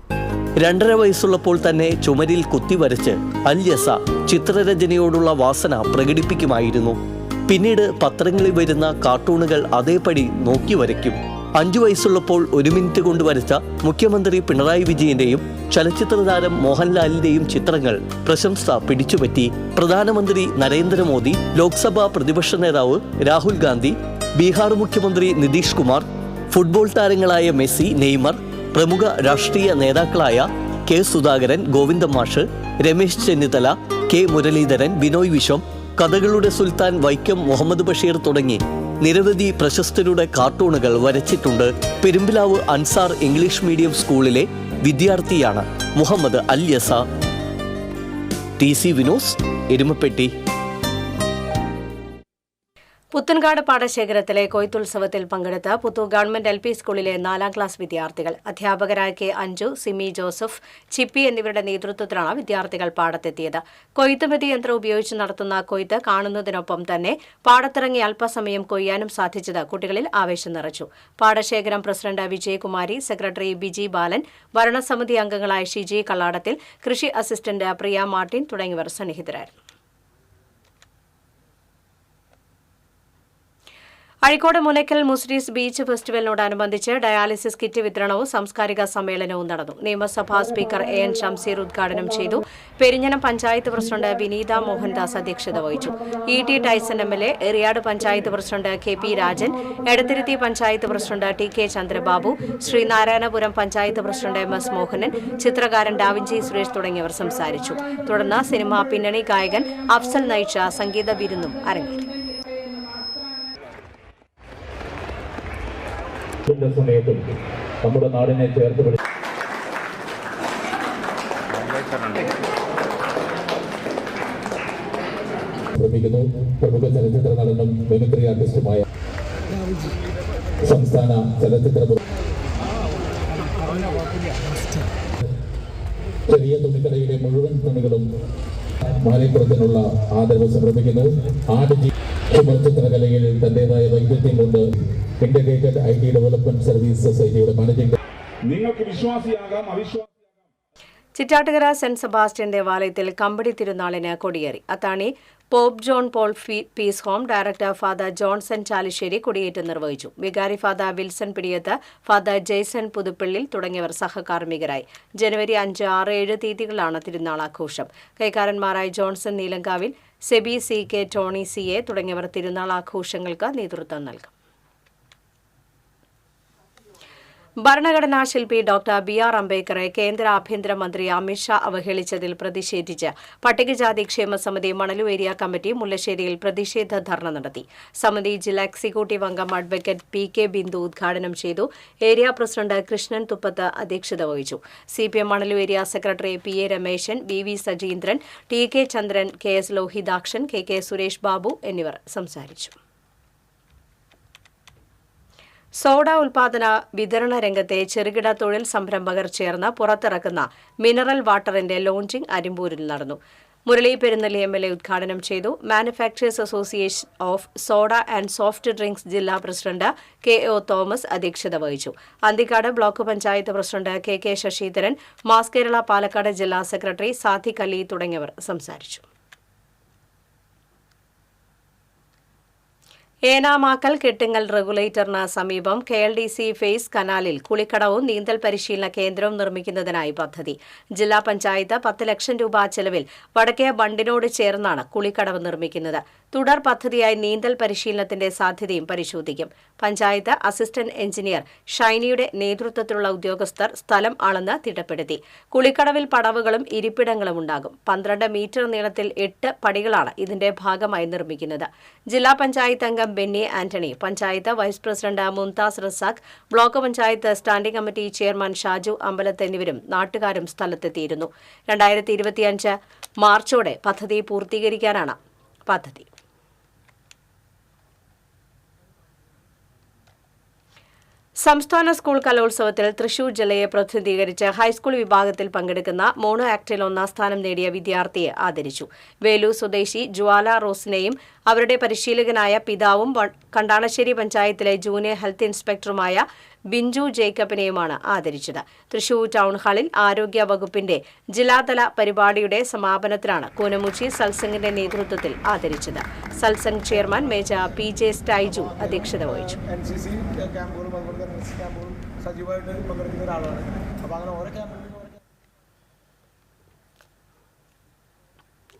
2.5 വയസ്സുള്ളപ്പോൾ തന്നെ ചുമരിൽ കുത്തി വരച്ച് അലിയസ ചിത്രരചനയോടുള്ള വാസന പ്രകടിപ്പിക്കുമായിരുന്നു. പിന്നീട് പത്രങ്ങളിൽ വരുന്ന കാർട്ടൂണുകൾ അതേപടി നോക്കി വരയ്ക്കും. 5 വയസ്സുള്ളപ്പോൾ 1 മിനിറ്റ് കൊണ്ട് വരച്ച മുഖ്യമന്ത്രി പിണറായി വിജയന്റെയും ചലച്ചിത്ര താരം മോഹൻലാലിന്റെയും ചിത്രങ്ങൾ പ്രശംസ പിടിച്ചുപറ്റി. പ്രധാനമന്ത്രി നരേന്ദ്രമോദി, ലോക്സഭാ പ്രതിപക്ഷ നേതാവ് രാഹുൽ ഗാന്ധി, ബീഹാർ മുഖ്യമന്ത്രി നിതീഷ് കുമാർ, ഫുട്ബോൾ താരങ്ങളായ മെസ്സി, നെയ്മർ, പ്രമുഖ രാഷ്ട്രീയ നേതാക്കളായ കെ സുധാകരൻ, ഗോവിന്ദൻ മാഷ്, രമേശ് ചെന്നിത്തല, കെ മുരളീധരൻ, ബിനോയ് വിശ്വം, കഥകളുടെ സുൽത്താൻ വൈക്കം മുഹമ്മദ് ബഷീർ തുടങ്ങി നിരവധി പ്രശസ്തരുടെ കാർട്ടൂണുകൾ വരച്ചിട്ടുണ്ട്. പെരുമ്പിലാവ് അൻസാർ ഇംഗ്ലീഷ് മീഡിയം സ്കൂളിലെ വിദ്യാർത്ഥിയാണ് മുഹമ്മദ് അലിയസ. TC വിനോസ്, എരുമപ്പെട്ടി. പുത്തൻകാട് പാടശേഖരത്തിലെ കൊയ്ത്തുത്സവത്തിൽ പങ്കെടുത്ത പുത്തൂർ ഗവൺമെന്റ് LP സ്കൂളിലെ 4ാം ക്ലാസ് വിദ്യാർത്ഥികൾ അധ്യാപകരായ K അഞ്ജു, സിമി ജോസഫ്, ചിപ്പി എന്നിവരുടെ നേതൃത്വത്തിലാണ് വിദ്യാർത്ഥികൾ പാടത്തെത്തിയത്. കൊയ്ത്തുമതി യന്ത്രം ഉപയോഗിച്ച് നടത്തുന്ന കൊയ്ത്ത് കാണുന്നതിനൊപ്പം തന്നെ പാടത്തിറങ്ങി അല്പസമയം കൊയ്യാനും സാധിച്ചത് കുട്ടികളിൽ ആവേശം നിറച്ചു. പാടശേഖരം പ്രസിഡന്റ് വിജയകുമാരി, സെക്രട്ടറി ബിജി ബാലൻ, ഭരണസമിതി അംഗങ്ങളായ ഷിജി കള്ളാടത്തിൽ, കൃഷി അസിസ്റ്റന്റ് പ്രിയ മാർട്ടിൻ തുടങ്ങിയവർ സന്നിഹിതരായിരുന്നു. അഴീക്കോട് മുനയ്ക്കൽ മുസ്രീസ് ബീച്ച് ഫെസ്റ്റിവലിനോടനുബന്ധിച്ച് ഡയാലിസിസ് കിറ്റ് വിതരണവും സാംസ്കാരിക സമ്മേളനവും നടന്നു. നിയമസഭാ സ്പീക്കർ AN ഷംസീർ ഉദ്ഘാടനം ചെയ്തു. പെരിഞ്ഞനം പഞ്ചായത്ത് പ്രസിഡന്റ് വിനീത മോഹൻദാസ് അധ്യക്ഷത വഹിച്ചു. ET Tyson MLA, Eriyad panchayat president KP Rajan, Edathiruthy panchayat president TK Chandrababu, Sreenarayanapuram panchayat president MS Mohanan, ചിത്രകാരൻ ഡാവിഞ്ചി സുരേഷ് തുടങ്ങിയവർ സംസാരിച്ചു. തുടർന്ന് സിനിമാ പിന്നണി ഗായകൻ അഫ്സൽ നയിച്ച സംഗീത വിരുന്നും അരങ്ങേറി. സമയത്തും നമ്മുടെ നാടിനെ ചേർത്ത് ശ്രമിക്കുന്നു. പ്രമുഖ ചലച്ചിത്ര നടനും മിമിക്രി ആർട്ടിസ്റ്റുമായ സംസ്ഥാന ചലച്ചിത്ര ചെറിയ തുണിക്കടയിലെ മുഴുവൻ തുണികളും മാലിപ്പുറത്തിനുള്ള ആദരവ് സമർപ്പിക്കുന്നു. ചലച്ചിത്രകലയിൽ തന്റേതായ വൈദഗ്ധ്യം കൊണ്ട് ഇന്റഗ്രേറ്റഡ് IT ഡെവലപ്മെന്റ് സർവീസ് സൊസൈറ്റിയുടെ മാനേജിംഗ്. നിങ്ങൾക്ക് വിശ്വാസിയാകാം, അവിശ്വാസിയാകാം. ചിറ്റാട്ടുകര സെന്റ് സെബാസ്റ്റ്യൻ ദേവാലയത്തിൽ കമ്പടി തിരുനാളിന് കൊടിയേറി. Athani Pope John Paul peace home director father Johnson Chalissery കൊടിയേറ്റ് നിർവഹിച്ചു. വികാരി father Wilson Pidiyath, father Jaison Puthuppallil തുടങ്ങിയവർ സഹകാർമ്മികരായി. ജനുവരി 5, 6, 7 തീയതികളിലാണ് തിരുനാൾ ആഘോഷം. കൈക്കാരന്മാരായ Johnson Neelankavil, Seby CK, Tony CA തുടങ്ങിയവർ തിരുനാൾ ആഘോഷങ്ങൾക്ക് നേതൃത്വം നൽകും. ഭരണഘടനാ ശില്പി ഡോക്ടർ BR അംബേദ്കറെ കേന്ദ്ര ആഭ്യന്തരമന്ത്രി അമിത്ഷാ അവഹേളിച്ചതിൽ പ്രതിഷേധിച്ച് പട്ടികജാതി ക്ഷേമ സമിതി മണലു ഏരിയ കമ്മിറ്റി മുല്ലശ്ശേരിയിൽ പ്രതിഷേധ ധർണ നടത്തി. സമിതി ജില്ലാ എക്സിക്യൂട്ടീവ് അംഗം അഡ്വക്കേറ്റ് PK ബിന്ദു ഉദ്ഘാടനം ചെയ്തു. ഏരിയ പ്രസിഡന്റ് കൃഷ്ണൻ തുപ്പത്ത് അധ്യക്ഷത വഹിച്ചു. CPM Manalur area secretary PA Rameshan, VV Sajeendran, TK Chandran, KS Lohithakshan, KK Suresh Babu എന്നിവർ സംസാരിച്ചു. സോഡ ഉൽപാദന വിതരണ രംഗത്തെ ചെറുകിട തൊഴിൽ സംരംഭകർ ചേർന്ന് പുറത്തിറക്കുന്ന മിനറൽ വാട്ടറിന്റെ ലോഞ്ചിംഗ് അരിമ്പൂരിൽ നടന്നു. മുരളി പെരുന്നല്ലി MLA ഉദ്ഘാടനം ചെയ്തു. Manufacturers association of soda and soft drinks ജില്ലാ പ്രസിഡന്റ് KO തോമസ് അധ്യക്ഷത വഹിച്ചു. Anthikad block panchayat president KK Sasidharan, mass Kerala Palakkad ജില്ലാ സെക്രട്ടറി സാദിഖ് അലി തുടങ്ങിയവർ സംസാരിച്ചു. ഏനാമാക്കൽ കെട്ടിങ്ങൽ റെഗുലേറ്ററിന് സമീപം KLDC ഫേസ് കനാലിൽ കുളിക്കടവും നീന്തൽ പരിശീലന കേന്ദ്രവും നിർമ്മിക്കുന്നതിനായി പദ്ധതി. ജില്ലാ പഞ്ചായത്ത് 10 ലക്ഷം രൂപ ചെലവിൽ വടക്കേ ബണ്ടിനോട് ചേർന്നാണ് കുളിക്കടവ് നിർമ്മിക്കുന്നത്. തുടർ പദ്ധതിയായി നീന്തൽ പരിശീലനത്തിന്റെ സാധ്യതയും പരിശോധിക്കും. പഞ്ചായത്ത് അസിസ്റ്റന്റ് എഞ്ചിനീയർ ഷൈനിയുടെ നേതൃത്വത്തിലുള്ള ഉദ്യോഗസ്ഥർ സ്ഥലം അളന്ന് തിട്ടപ്പെടുത്തി. കുളിക്കടവിൽ പടവുകളും ഇരിപ്പിടങ്ങളും ഉണ്ടാകും. 12 മീറ്റർ നീളത്തിൽ 8 പടികളാണ് ഇതിന്റെ ഭാഗമായി നിർമ്മിക്കുന്നത്. ജില്ലാ പഞ്ചായത്ത് അംഗം Benny Antony, panchayat vice president Mumtaz Razak, block panchayat standing committee chairman Shaju Ambalath എന്നിവരും നാട്ടുകാരും സ്ഥലത്തെത്തിയിരുന്നു. 2025 മാർച്ചോടെ പദ്ധതി പൂർത്തീകരിക്കാനാണ് പദ്ധതി. സംസ്ഥാന സ്കൂൾ കലോത്സവത്തിൽ തൃശൂർ ജില്ലയെ പ്രതിനിധീകരിച്ച് ഹൈസ്കൂൾ വിഭാഗത്തിൽ പങ്കെടുക്കുന്ന മോണോ ആക്ടിൽ 1ാം സ്ഥാനം നേടിയ വിദ്യാർത്ഥിയെ ആദരിച്ചു. വേലൂർ സ്വദേശി ജ്വാല റോസിനെയും അവരുടെ പരിശീലകനായ പിതാവും കണ്ടാണശ്ശേരി പഞ്ചായത്തിലെ ജൂനിയർ ഹെൽത്ത് ഇൻസ്പെക്ടറുമായ ബിഞ്ചു ജേക്കബിനെയുമാണ് ആദരിച്ചത്. തൃശൂർ ടൗൺ ഹാളിൽ ആരോഗ്യ വകുപ്പിന്റെ ജില്ലാതല പരിപാടിയുടെ സമാപനത്തിലാണ് കൂനമുച്ചി സത്സംഗിന്റെ നേതൃത്വത്തിൽ ആദരിച്ചത്. Satsang chairman major PJ Stiju അധ്യക്ഷത വഹിച്ചു.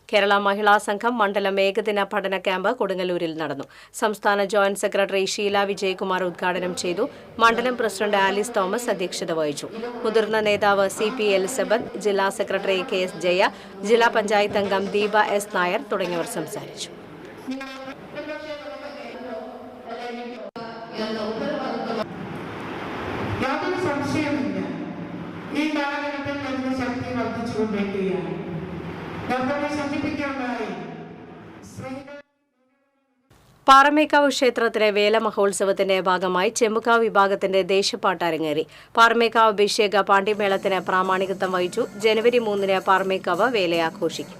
കേരള മഹിളാ സംഘം മണ്ഡലം ഏകദിന പഠന ക്യാമ്പ് കൊടുങ്ങല്ലൂരിൽ നടന്നു. സംസ്ഥാന ജോയിന്റ് സെക്രട്ടറി ഷീല വിജയകുമാർ ഉദ്ഘാടനം ചെയ്തു. മണ്ഡലം പ്രസിഡന്റ് ആലിസ് തോമസ് അധ്യക്ഷത വഹിച്ചു. മുതിർന്ന നേതാവ് CP എലിസബത്ത്, ജില്ലാ സെക്രട്ടറി KS ജയ, ജില്ലാ പഞ്ചായത്ത് അംഗം ദീപ S നായർ തുടങ്ങിയവർ സംസാരിച്ചു. യാതൊരു സംശയമില്ല, ഈ കാലഘട്ടത്തിൽ അതിന്റെ ശക്തി വർദ്ധിച്ചുകൊണ്ടിരിക്കുകയാണ്. പാറമേക്കാവ് ക്ഷേത്രത്തിലെ വേല മഹോത്സവത്തിന്റെ ഭാഗമായി ചെമ്പുക്കാവ് വിഭാഗത്തിന്റെ ദേശപ്പാട്ട് അരങ്ങേറി. പാറമേക്കാവ് അഭിഷേക പാണ്ഡിമേളത്തിന് പ്രാമാണികത്വം വഹിച്ചു. ജനുവരി 3-ന് പാറമേക്കാവ് വേല ആഘോഷിക്കും.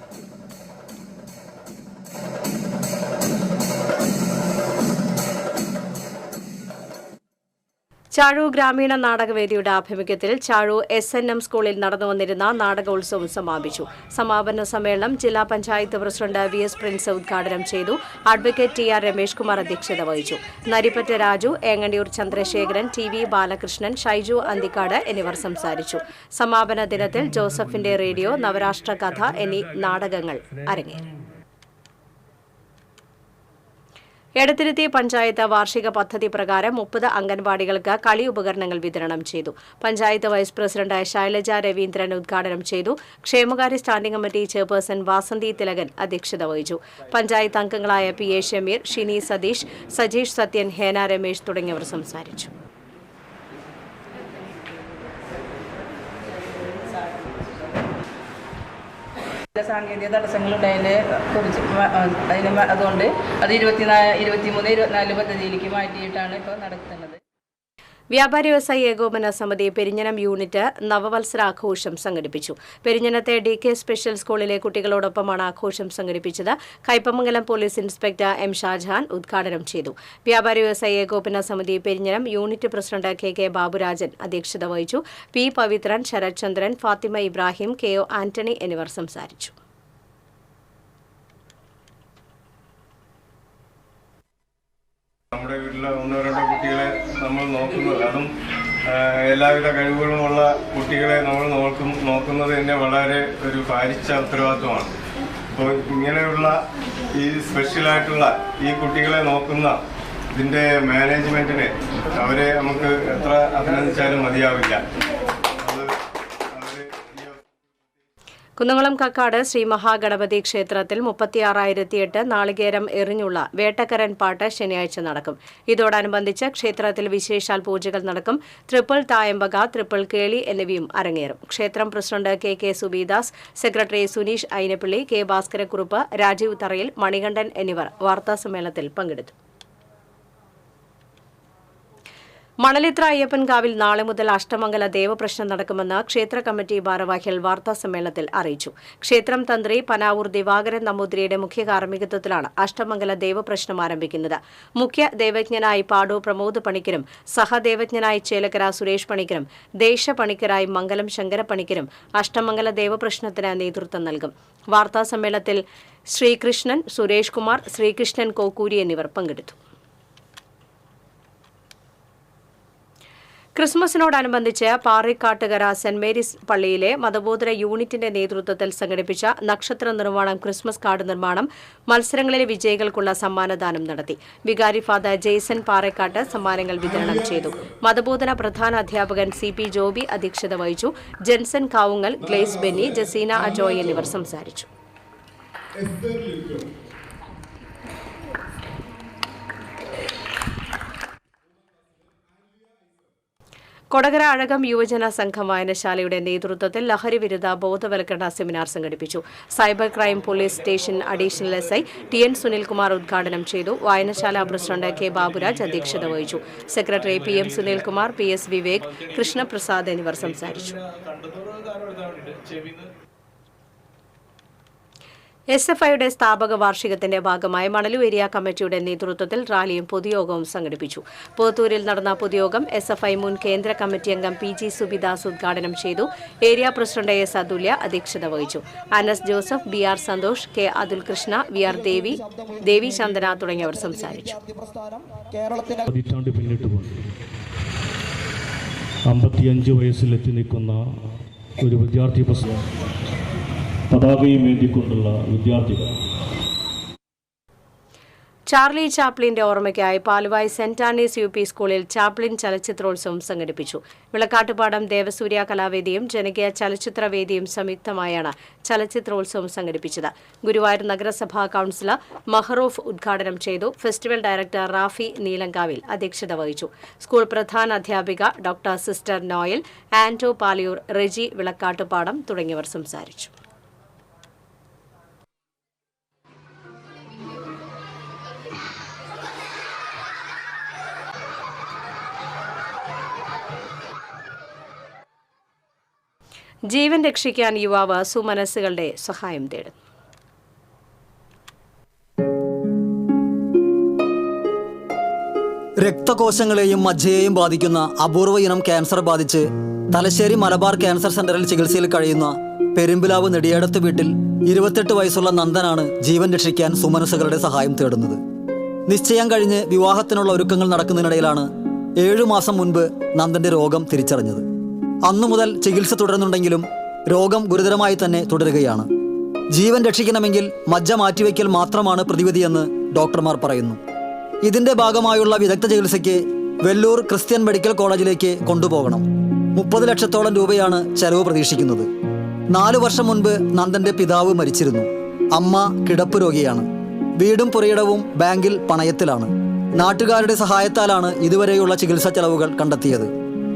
ചാഴൂർ ഗ്രാമീണ നാടകവേദിയുടെ ആഭിമുഖ്യത്തിൽ ചാഴൂർ SNM സ്കൂളിൽ നടന്നുവന്നിരുന്ന നാടകോത്സവം സമാപിച്ചു. സമാപന സമ്മേളനം ജില്ലാ പഞ്ചായത്ത് പ്രസിഡന്റ് VS പ്രിൻസ് ഉദ്ഘാടനം ചെയ്തു. അഡ്വക്കേറ്റ് TR രമേഷ് കുമാർ അധ്യക്ഷത വഹിച്ചു. നരിപ്പറ്റ രാജു, ഏങ്ങണ്ടിയൂർ ചന്ദ്രശേഖരൻ, TV ബാലകൃഷ്ണൻ, ഷൈജു അന്തിക്കാട് എന്നിവർ സംസാരിച്ചു. സമാപന ദിനത്തിൽ ജോസഫിന്റെ റേഡിയോ, നവരാഷ്ട്ര കഥ എന്നീ നാടകങ്ങൾ അരങ്ങേറി. എടത്തിരുത്തി പഞ്ചായത്ത് വാർഷിക പദ്ധതി പ്രകാരം 30 അംഗൻവാടികൾക്ക് കളി ഉപകരണങ്ങൾ വിതരണം ചെയ്തു. പഞ്ചായത്ത് വൈസ് പ്രസിഡന്റ് ശൈലജ രവീന്ദ്രൻ ഉദ്ഘാടനം ചെയ്തു. ക്ഷേമകാര്യ standing committee chairperson Vasanthi Thilakan അധ്യക്ഷത വഹിച്ചു. പഞ്ചായത്ത് അംഗങ്ങളായ PA ഷമീർ, ഷിനി സതീഷ്, സജീഷ് സത്യൻ, ഹേന രമേശ് തുടങ്ങിയവർ സംസാരിച്ചു. സാങ്കേതിക തടസ്സങ്ങളുണ്ടായതിനെ കുറിച്ച് അതുകൊണ്ട് അത് 23, 24 പദ്ധതിയിലേക്ക് മാറ്റിയിട്ടാണ് ഇപ്പോൾ നടത്തുന്നത്. വ്യാപാരി വ്യവസായി ഏകോപന സമിതി പെരിഞ്ഞനം യൂണിറ്റ് നവവത്സരാഘോഷം സംഘടിപ്പിച്ചു. പെരിഞ്ഞനത്തെ DK സ്പെഷ്യൽ സ്കൂളിലെ കുട്ടികളോടൊപ്പമാണ് ആഘോഷം സംഘടിപ്പിച്ചത്. Kaipamangalam police inspector M Shajahan ഉദ്ഘാടനം ചെയ്തു. വ്യാപാരി വ്യവസായി ഏകോപന സമിതി Perinjanam unit president KK Baburajan അധ്യക്ഷത വഹിച്ചു. P പവിത്രൻ, ശരത് ചന്ദ്രൻ, ഫാത്തിമ ഇബ്രാഹിം, KO ആന്റണി എന്നിവർ സംസാരിച്ചു. നമ്മുടെ വീട്ടിലെ 1-2 കുട്ടികളെ നമ്മൾ നോക്കുന്നത്, അതും എല്ലാവിധ കഴിവുകളുമുള്ള കുട്ടികളെ നമ്മൾ നോക്കുന്നത് തന്നെ വളരെ ഒരു ഭാരിച്ച ഉത്തരവാദിത്വമാണ്. അപ്പോൾ ഇങ്ങനെയുള്ള ഈ സ്പെഷ്യലായിട്ടുള്ള ഈ കുട്ടികളെ നോക്കുന്ന ഇതിൻ്റെ മാനേജ്മെൻറ്റിനെ അവരെ നമുക്ക് എത്ര അഭിനന്ദിച്ചാലും മതിയാവില്ല. കുന്നംകുളം കക്കാട് ശ്രീ മഹാഗണപതി ക്ഷേത്രത്തിൽ 36,008 നാളികേരം എറിഞ്ഞുള്ള വേട്ടക്കരൻ പാട്ട് ശനിയാഴ്ച നടക്കും. ഇതോടനുബന്ധിച്ച് ക്ഷേത്രത്തിൽ വിശേഷാൽ പൂജകൾ നടക്കും. ട്രിപ്പിൾ തായമ്പക, ട്രിപ്പിൾ കേളി എന്നിവയും അരങ്ങേറും. ക്ഷേത്രം president KK Subeedas, secretary Suneesh Ainappilly, K Bhaskarakkurup, Rajeev Tharayil, Manikandan എന്നിവർ വാർത്താസമ്മേളനത്തിൽ പങ്കെടുത്തു. മണലിത്ര അയ്യപ്പൻകാവിൽ നാളെ മുതൽ അഷ്ടമംഗല ദേവപ്രശ്നം നടക്കുമെന്ന് ക്ഷേത്ര കമ്മിറ്റി ഭാരവാഹികൾ വാർത്താസമ്മേളനത്തിൽ അറിയിച്ചു. ക്ഷേത്രം തന്ത്രി പനാവൂർ ദിവാകരൻ നമ്പൂതിരിയുടെ മുഖ്യ കാർമ്മികത്വത്തിലാണ് അഷ്ടമംഗല ദേവപ്രശ്നം ആരംഭിക്കുന്നത്. മുഖ്യ ദേവജ്ഞനായി പാടൂർ പ്രമോദ് പണിക്കരും സഹദേവജ്ഞനായി ചേലക്കര സുരേഷ് പണിക്കരും ദേശപണിക്കരായി മംഗലം ശങ്കരപ്പണിക്കരും അഷ്ടമംഗല ദേവപ്രശ്നത്തിന് നേതൃത്വം നൽകും. വാർത്താസമ്മേളനത്തിൽ ശ്രീകൃഷ്ണൻ, സുരേഷ് കുമാർ, ശ്രീകൃഷ്ണൻ കോക്കൂരി എന്നിവർ പങ്കെടുത്തു. ക്രിസ്മസിനോടനുബന്ധിച്ച് പാറിക്കാട്ടുകര സെന്റ് മേരീസ് പള്ളിയിലെ മതബോധന യൂണിറ്റിന്റെ നേതൃത്വത്തിൽ സംഘടിപ്പിച്ച നക്ഷത്ര നിർമ്മാണം, ക്രിസ്മസ് കാർഡ് നിർമ്മാണം മത്സരങ്ങളിലെ വിജയികൾക്കുള്ള സമ്മാനദാനം നടത്തി. വികാരി ഫാദർ ജെയ്സൺ പാറേക്കാട്ട് സമ്മാനങ്ങൾ വിതരണം ചെയ്തു. മതബോധന പ്രധാന അധ്യാപകൻ CP ജോബി അധ്യക്ഷത വഹിച്ചു. ജെൻസൺ കാവുങ്ങൽ, ഗ്ലേസ് ബെന്നി, ജസീന അജോയ് എന്നിവർ സംസാരിച്ചു. കൊടകര അഴകം യുവജന സംഘം വായനശാലയുടെ നേതൃത്വത്തിൽ ലഹരിവിരുദ്ധ ബോധവൽക്കരണ സെമിനാർ സംഘടിപ്പിച്ചു. Cyber crime police station additional SI TN Sunilkumar ഉദ്ഘാടനം ചെയ്തു. വായനശാല പ്രസിഡന്റ് K ബാബുരാജ് അധ്യക്ഷത വഹിച്ചു. Secretary PM Sunilkumar, PS Vivek, Krishnaprasad എന്നിവർ സംസാരിച്ചു. SFIയുടെ സ്ഥാപക വാർഷികത്തിന്റെ ഭാഗമായി മണലു ഏരിയ കമ്മിറ്റിയുടെ നേതൃത്വത്തിൽ റാലിയും പൊതുയോഗവും സംഘടിപ്പിച്ചു. പോത്തൂരിൽ നടന്ന പൊതുയോഗം SFI മുൻ കേന്ദ്ര കമ്മിറ്റി അംഗം PG സുബിദാസ് ഉദ്ഘാടനം ചെയ്തു. ഏരിയ പ്രസിഡന്റ് S അതുല്യ അധ്യക്ഷത വഹിച്ചു. Anas Joseph, BR Santhosh, K Athul Krishna, VR Devi Chandana തുടങ്ങിയവർ സംസാരിച്ചു. 55 വയസ്സിലെത്തി നിൽക്കുന്ന ഒരു വിദ്യാർത്ഥി പ്രസ്ഥാനം, പതാകയും ഏന്തിക്കൊണ്ടുള്ള വിദ്യാർത്ഥികൾ. ചാർലി ചാപ്ലിന്റെ ഓർമ്മയ്ക്കായി പാലുവായ് സെന്റ് ആനീസ് UP സ്കൂളിൽ ചാപ്ലിൻ ചലച്ചിത്രോത്സവം സംഘടിപ്പിച്ചു. വിളക്കാട്ടുപാടം ദേവസൂര്യ കലാവേദിയും ജനകീയ ചലച്ചിത്രവേദിയും സംയുക്തമായാണ് ചലച്ചിത്രോത്സവം സംഘടിപ്പിച്ചത്. ഗുരുവായൂർ നഗരസഭാ കൌൺസിലർ മഹറൂഫ് ഉദ്ഘാടനം ചെയ്തു. ഫെസ്റ്റിവൽ ഡയറക്ടർ റാഫി നീലങ്കാവിൽ അധ്യക്ഷത വഹിച്ചു. സ്കൂൾ പ്രധാന അധ്യാപിക doctor sister Noel, Anto Paliyur, Reji Vilakkattupadam തുടങ്ങിയവർ സംസാരിച്ചു. ജീവൻ രക്ഷിക്കാൻ യുവാവ് സുമനസ്സുകളുടെ സഹായം തേടുന്നു. രക്തകോശങ്ങളെയും മജ്ജയെയും ബാധിക്കുന്ന അപൂർവ ഇനം ക്യാൻസർ ബാധിച്ച് തലശ്ശേരി മലബാർ ക്യാൻസർ സെന്ററിൽ ചികിത്സയിൽ കഴിയുന്ന പെരുമ്പിലാവ് നെടിയടത്ത് വീട്ടിൽ 28 വയസ്സുള്ള നന്ദനാണ് ജീവൻ രക്ഷിക്കാൻ സുമനസ്സുകളുടെ സഹായം തേടുന്നത്. നിശ്ചയം കഴിഞ്ഞ് വിവാഹത്തിനുള്ള ഒരുക്കങ്ങൾ നടക്കുന്നതിനിടയിലാണ് 7 മാസം മുൻപ് നന്ദന്റെ രോഗം തിരിച്ചറിഞ്ഞത്. അന്നു മുതൽ ചികിത്സ തുടരുന്നുണ്ടെങ്കിലും രോഗം ഗുരുതരമായി തന്നെ തുടരുകയാണ്. ജീവൻ രക്ഷിക്കണമെങ്കിൽ മജ്ജ മാറ്റിവെക്കൽ മാത്രമാണ് പ്രതിവിധിയെന്ന് ഡോക്ടർമാർ പറയുന്നു. ഇതിന്റെ ഭാഗമായുള്ള വിദഗ്ധ ചികിത്സയ്ക്ക് വെല്ലൂർ ക്രിസ്ത്യൻ മെഡിക്കൽ കോളേജിലേക്ക് കൊണ്ടുപോകണം. 30 ലക്ഷത്തോളം രൂപയാണ് ചെലവ് പ്രതീക്ഷിക്കുന്നത്. 4 വർഷം മുൻപ് നന്ദന്റെ പിതാവ് മരിച്ചിരുന്നു. അമ്മ കിടപ്പ് രോഗിയാണ്. വീടും പുരയിടവും ബാങ്കിൽ പണയത്തിലാണ്. നാട്ടുകാരുടെ സഹായത്താലാണ് ഇതുവരെയുള്ള ചികിത്സാ ചെലവുകൾ കണ്ടെത്തിയത്.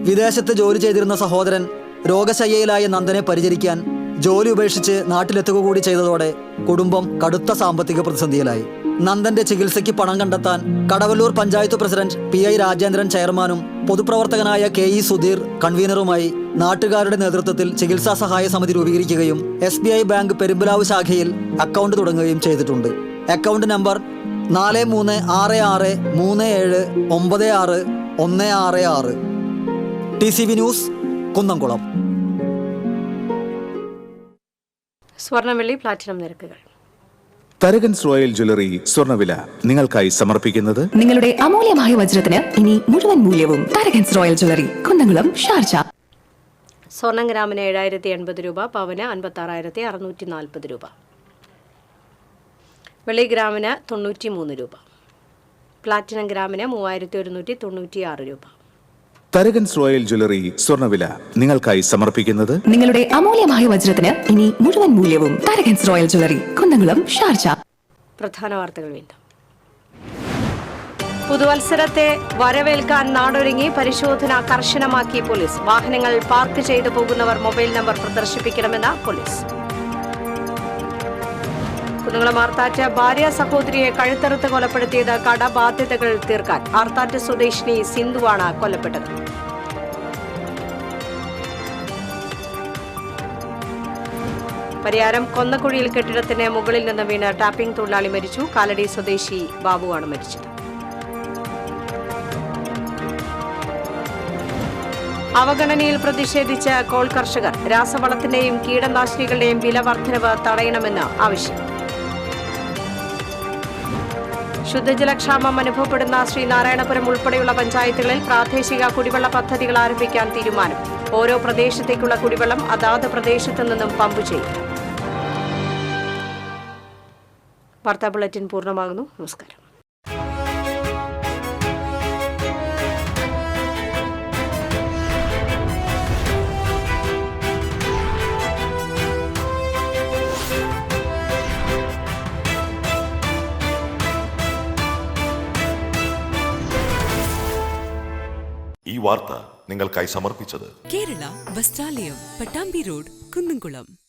വിദേശത്ത് ജോലി ചെയ്തിരുന്ന സഹോദരൻ രോഗശയ്യയിലായ നന്ദനെ പരിചരിക്കാൻ ജോലി ഉപേക്ഷിച്ച് നാട്ടിലെത്തുക കൂടി ചെയ്തതോടെ കുടുംബം കടുത്ത സാമ്പത്തിക പ്രതിസന്ധിയിലായി. നന്ദന്റെ ചികിത്സയ്ക്ക് പണം കണ്ടെത്താൻ കടവല്ലൂർ പഞ്ചായത്ത് പ്രസിഡന്റ് PI രാജേന്ദ്രൻ ചെയർമാനും പൊതുപ്രവർത്തകനായ KE സുധീർ കൺവീനറുമായി നാട്ടുകാരുടെ നേതൃത്വത്തിൽ ചികിത്സാ സഹായ സമിതി രൂപീകരിക്കുകയും SBI ബാങ്ക് പെരുമ്പിലാവ് ശാഖയിൽ അക്കൗണ്ട് തുടങ്ങുകയും ചെയ്തിട്ടുണ്ട്. Account number 4366379616. TCV news, Kunnamkulam. സ്വർണ്ണവെള്ളി പ്ലാറ്റിനം നിരക്കുകൾ. തരകൻസ് റോയൽ ജ്വല്ലറി സ്വർണ്ണവില നിങ്ങൾക്കായി സമർപ്പിക്കുന്നത് നിങ്ങളുടെ അമൂല്യമായ വജ്രത്തിന് ഇനി മുഴുവൻ മൂല്യവും Tharakans royal jewellery, Kunnamkulam, Sharjah. സ്വർണ്ണം ഗ്രാമിന് 7080 രൂപ, പവന് 56,640 രൂപ. വെള്ളി ഗ്രാമിന് 93 രൂപ. പ്ലാറ്റിനം ഗ്രാമിന് 3196 രൂപ. തരകൻസ് റോയൽ ജ്വല്ലറി സ്വർണ്ണവില നിങ്ങൾക്കായി സമർപ്പിക്കുന്നത് നിങ്ങളുടെ അമൂല്യമായ വജ്രത്തിന് ഇനി മുഴുവൻ മൂല്യവും Tharakans royal jewellery, Kunnamkulam, Sharjah. പ്രധാന വാർത്തകൾ വീണ്ടും. പുതുവത്സരത്തെ വരവേൽക്കാൻ നാടൊരുങ്ങി. പരിശോധന കർശനമാക്കി പോലീസ്. വാഹനങ്ങൾ പാർക്ക് ചെയ്തു പോകുന്നവർ മൊബൈൽ നമ്പർ പ്രദർശിപ്പിക്കണമെന്ന് പോലീസ്. കുന്നംകുളം ആർത്താറ്റ് ഭാര്യ സഹോദരിയെ കഴുത്തറുത്ത് കൊലപ്പെടുത്തിയത് കടബാധ്യതകൾ തീർക്കാൻ. ആർത്താറ്റ് സ്വദേശിനി സിന്ധുവാണ് കൊല്ലപ്പെട്ടത്. പരിയാരം കൊന്നക്കുഴിയിൽ കെട്ടിടത്തിന് മുകളിൽ നിന്ന് വീണ് ടാപ്പിംഗ് തൊഴിലാളി മരിച്ചു. കാലടി സ്വദേശി ബാബുവാണ് മരിച്ചത്. അവഗണനയിൽ പ്രതിഷേധിച്ച് കോൾ കർഷകർ. രാസവളത്തിന്റെയും കീടനാശിനികളുടെയും വില വർധനവ് തടയണമെന്ന് ആവശ്യം. ശുദ്ധജലക്ഷാമം അനുഭവപ്പെടുന്ന ശ്രീനാരായണപുരം ഉൾപ്പെടെയുള്ള പഞ്ചായത്തുകളിൽ പ്രാദേശിക കുടിവെള്ള പദ്ധതികൾ ആരംഭിക്കാൻ തീരുമാനം. ഓരോ പ്രദേശത്തേക്കുള്ള കുടിവെള്ളം അതാത് പ്രദേശത്തു നിന്നും പമ്പ് ചെയ്യും. വാർത്താ ബുള്ളറ്റിൻ പൂർണ്ണമാകുന്നു. നമസ്കാരം. ഈ വാർത്ത നിങ്ങൾക്കായി സമർപ്പിച്ചത് കേരള വസ്ത്രാലയം, പട്ടാമ്പി റോഡ്, കുന്നംകുളം.